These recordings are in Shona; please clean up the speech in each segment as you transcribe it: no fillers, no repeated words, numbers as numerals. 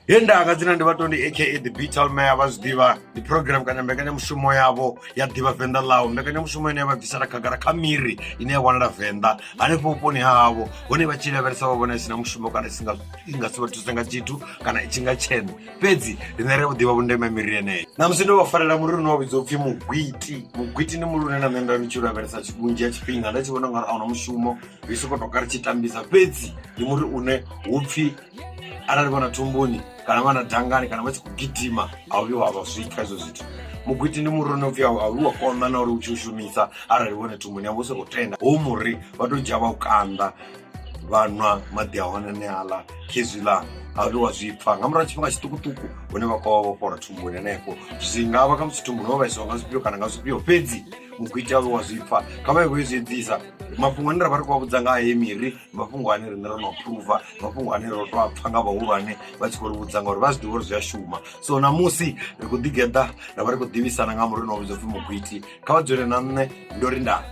Yenda akadzina ndi Batondy aka the Beetle Mayor vazvidiva ndi program kana mbekanyamushumo yavo ya Ḓivha Venḓa ḽawo, mbekanyamushumo ine yavha bvisela khagala kha miri ine ya wanala Venḓa hanefho vhuponi havho, hone vha tshi lavhelesa vha vhona isina mushumo kana inga si vha thuse nga tshithu kana i tshi nga tshena fhedzi rine ri vhuḓivha vhundeme miri yeneyo. Namusi ndo vha farela muri une wa vhidzwa upfhi Mugwiti. Mugwiti ndi muri une na nṋe nda ndi tshi lavhelesa vhunzhi ha tshifhinga nda tshi vhona ungari ahuna mushumo ri soko toka ri tshi tambisa, fhedzi ndi muri une hupfhi arali vhona thumbuni kana vhana dangani kana vha tshi khou gidima a uvhi wa vha zwikha hezwo zwithu. Mugwiti ndi muri une upfhi a uvhi wa konḓa na uri u tshi u shumisa arali vhone thumbuni yavho u soko tenda hoyu muri vha to dzhia vha u kanda vha nwa maḓi a hone ane aḽa khezwiḽa a uvhi wa zwipfa nga murahu tshifhinga tshiṱukuṱuku hune vha khou vha vho fhola thumbuni henefho. Zwi nga vha khamusi thumbuni ho vhaisiwa nga zwifhio kana nga zwifhio, fhedzi Mugwiti a uvhi wa zwipfa kha vha vho zwi edzisa. Mafhungo ane ra vha ri khou vha vhudza nga ha heyi miri mafhungo ane riṋe ro no aphuruva, mafhungo ane ro to a pfha nga vhahulwane vha tshi khou ri vhudza ngauri vha zwi ḓivha uri zwi a shuma. So namusi ri khou ḓigeḓa ra vha ri khou ḓivhisana nga muri une wa vhudzwa upfhi Mugwiti. Kha vha dzule na nṋe ndo ri nda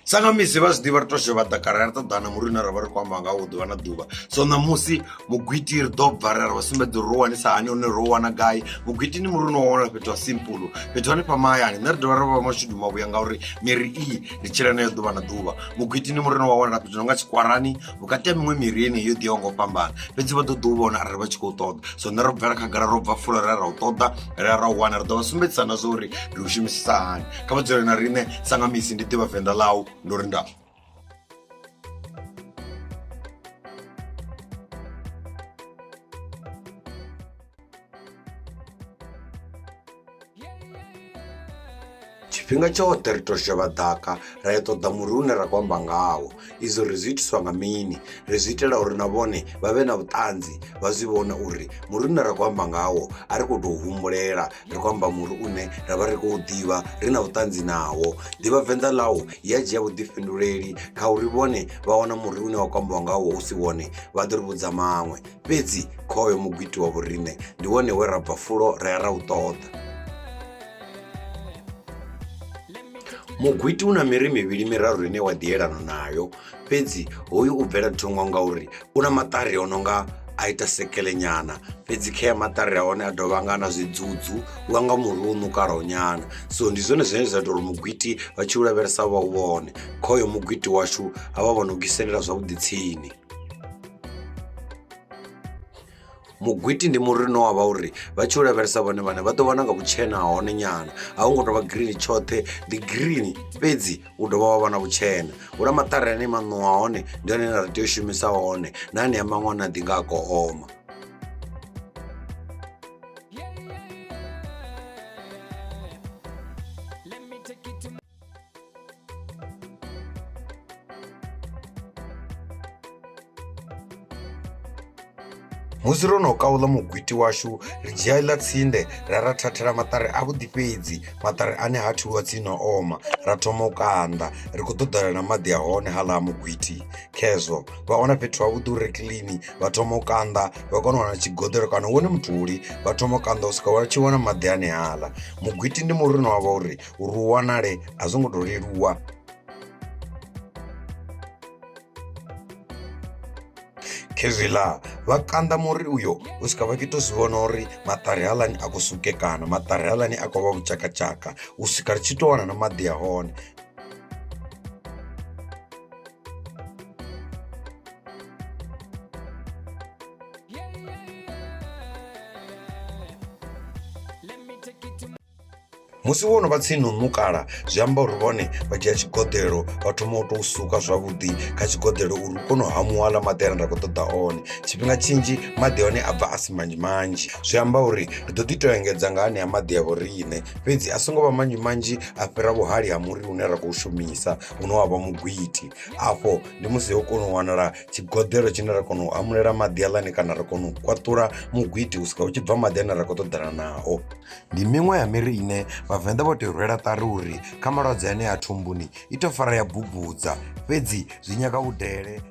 sanga misi vha zwiḓivha ri to shovha ḓakara ri ṱoḓana muri une ra vha ri khou amba ngawo ḓuvha na ḓuvha. So ṋamusi Mugwiti ri ḓo bva ri vha sumbedza uri ro wanisa hani hone ro wana gai. Mugwiti ndi muri une wa wanala fhethu ha simple, fhethu hanefha mahayani. Nṋe ri dovha ri vha mashudu mavhuya ngauri miri iyi ndi tshila nayo ḓuvha na ḓuvha. Mugwiti ndi muri une wa wanala fhethu nonga Tshikwarani vhukati ha miṅwe miri yeneyi yo ḓiho nga u fhambana, fhedzi vha ḓo ḓi u vhona arali vha tshi khou ṱoḓa. So nṋe ro bvela khagala ro bva fulo ri ra u ṱoḓa ri ra u wana ri ḓo vha sumbedzisana zwo uri ri u shumisisa hani. Kha vha dzule na riṋe sanga misi ndi Ḓivha Venḓa ḽawu ndo ri nda. Tshifhinga tshoṱhe ri to shovha ḓaka ra ya ṱoḓa muri une ra khou amba ngawo. Izwo ri zwi itiswa nga mini? Ri zwi itela uri na vhone vha vhe na vhuṱanzi vha zwi vhona uri muri une ra khou amba ngawo a ri khou tou humbulela, ri khou amba muri une ra vha ri khou ḓivha ri na vhuṱanzi nawo. Ḓivha Venḓa ḽawo ya dzhia vhuḓifhinduleli kha uri vhone vha wana muri une wa khou ambiwa ngawo hu si wone vha ḓo ri vhudza maṅwe, fhedzi kha hoyo Mugwiti wa vhoriṋe ndi wone we ra bva fulo ra ya ra u ṱoḓa. Mugwiti una miri mivhili miraru ine wa ḓi yelana nayo, fhedzi hoyu u bvela thungo ngauri una maṱari o nonga a ita sekele nyana, fhedzi kha ya maṱari a hone a dovha nga na zwidzudzu wa nga muri u ṋukalaho nyana. So ndi zwone zwine zwa ita uri Mugwiti vha tshi u lavhelesa vha u vhone. Kha hoyo Mugwiti washu ha vha vhona u giselela zwavhuḓi tsini. Mugwiti ndi muri une wa vha uri vha tshi u lavhelesa vhone vhane vha ḓo vhona nga vhutshena ha hone nyana, a hu ngo tou vha green tshoṱhe ndi green, fhedzi u dovha wa vha na vhutshena. Hu na maṱari ane maṋu a hone ndi ane ra tea u shumisa hone na anea maṅwe ane a ḓi nga a khou oma. Musi ro no kauḽa Mugwiti washu ri dzhia iḽa tsinde ra thathela maṱari a vhuḓi fhedzi, maṱari ane ha thulwa tsini o oma ra thoma u kanda ri khou ṱoḓana na maḓi a hone haḽa ha Mugwiti. Khezwo vha wana fhethu havhuḓi uri clean vha thoma u kanda vha kona u wana tshigoḓelo kana wone mutuli vha thoma u kanda u swika vha tshi wana maḓi ane haḽa. Mugwiti ndi muri une wa vha uri u wanale a zwo ngo tou leluwa. Khezwiḽa vha kanda muri uyo u swika vha tshi to zwi vhona uri maṱari haḽani a khou sukekana, maṱari haḽani a khou vha vhutshakatshaka u swika ri tshi to wana na maḓi a hone. Musi wono vha tsini u ṋukala zwi amba uri vhone vha dzhia tshigoḓelo vha thoma u tou suka zwavhuḓi kha tshigoḓelo uri u kone u hamuwa aḽa maḓi ane ra khou ṱoḓa one. Tshifhinga tshinzhi maḓi a hone a bva a si manzhi manzhi, zwi amba uri ri ḓo ḓi tou engedza nga anea maḓi a vhoriṋe, fhedzi a songo vha manzhi manzhi a fhira vhuhali ha muri une ra khou shumisa une wa vha Mugwiti. Afho ndi musi ho kona u wanala tshigoḓelo tshine ra kona u hamulela maḓi aḽani kana ra kona u kwaṱula Mugwiti u swika hu tshi bva maḓi ane ra khou ṱoḓana nao. Ndi miṅwe ya miri ine Vhavenḓa vho tou rwela ṱari uri kha malwadze ane a thumbuni i tou fara ya bubudza, fhedzi zwi nyaga vhudele.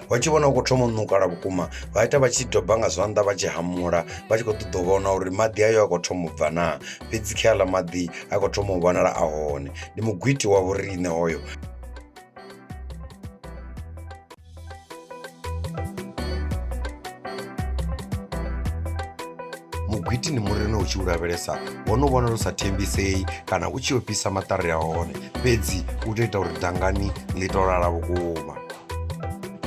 vha tshi vhona u khou thoma u ṋukala vhukuma vha ita vha tshi doba nga zwanḓa vha tshi hamula vha tshi khou ṱoḓa u vhona uri maḓi ayo a khou thoma u bva na, fhedzi kha aḽa maḓi a khou thoma u vhonala a hone. Ndi mugwiti wa vhoriṋe hoyo. Mugwiti ndi muri une u tshi u lavhelesa wono vhona lu sa thembisei kana u tshi yo fhisa maṱari a hone, fhedzi u tou ita uri dangani ḽi tou lala vhukuma.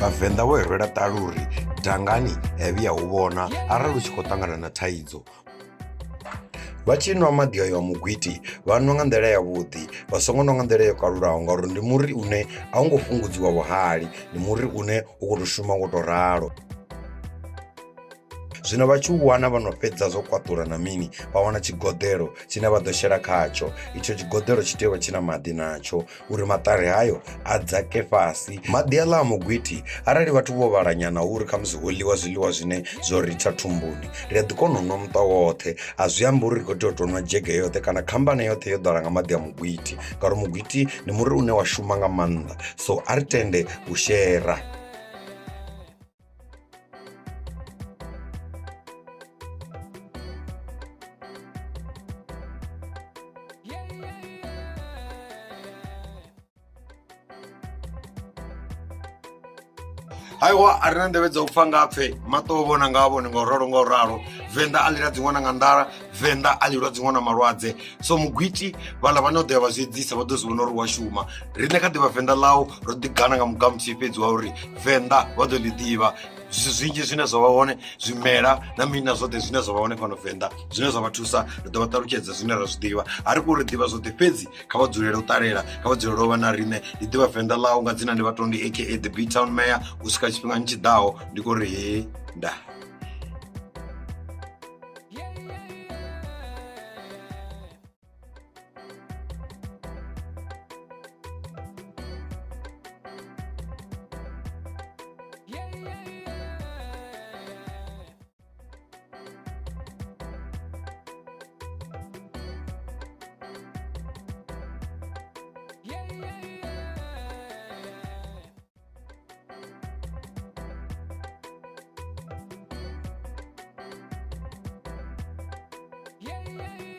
Vhavenḓa vho rwela ṱali uri dangani hevhi ya u vhona arali u tshi khou ṱangana na thaidzo. Vha tshi nwa maḓi ayo a mugwiti vha nwa nga nḓila yavhuḓi vha songo nwa nga nḓila yo kalulaho ngauri ndi muri une a u ngo fhungudziwa vhuhali, ndi muri une u khou tou shuma ngo tou ralo. Zwino vha tshi u wana vha no fhedza zwo kwaṱula na mini vha wana tshigoḓelo tshine vha ḓo shela khatsho. Itsho tshigoḓelo tshi tea u vha tshi na maḓi natsho uri maṱari hayo a dzake fhasi. Maḓi aḽa a mugwiti arali vhathu vho vhala nyana uri khamusi ho ḽiwa zwiḽiwa zwine zwo ritha thumbuni ri a ḓi kona u nwa muṱa woṱhe. A zwi ambi uri ri khou tea u tou nwa dzhege yoṱhe kana khambane yoṱhe yo ḓala nga maḓi a mugwiti ngauri mugwiti ndi muri une wa shuma nga maanḓa, so a ri tende u shera. Aiwa a ri na nḓevhe dza u pfha nga pfhe maṱo o vhona nga vhone nga u ralo. Venḓa a ḽira dziṅwe nga nḓala, Venḓa a ḽirwa dziṅwe na malwadze. So mugwiti vhaḽa vhane o ḓo ya vha zwi edzisa vha ḓo zwi vhona uri wa shuma. Riṋe kha ḓivha Venḓa ḽau ro ḓi gana nga mugamuthii fhedzi wa uri Venḓa vha ḓo ḽi ḓivha. Zwithu zwinzhi zwine zwa vha hone zwimela na mini na zwoṱhe zwine zwa vha hone fhano Venḓa zwine zwa vha thusa ri ḓo vha ṱalutshedza zwine ra zwi ḓivha. A ri khou ri ḓivha zwoṱhe fhedzi kha vha dzulele u ṱalela, kha vha dzulele u vha na riṋe. Ndi ḓivha Venḓa ḽau nga dzina ndi Batondy aka the Beatown Mayor. U swika tshifhingani tshiḓaho ndi khou ri he nda. Yeah.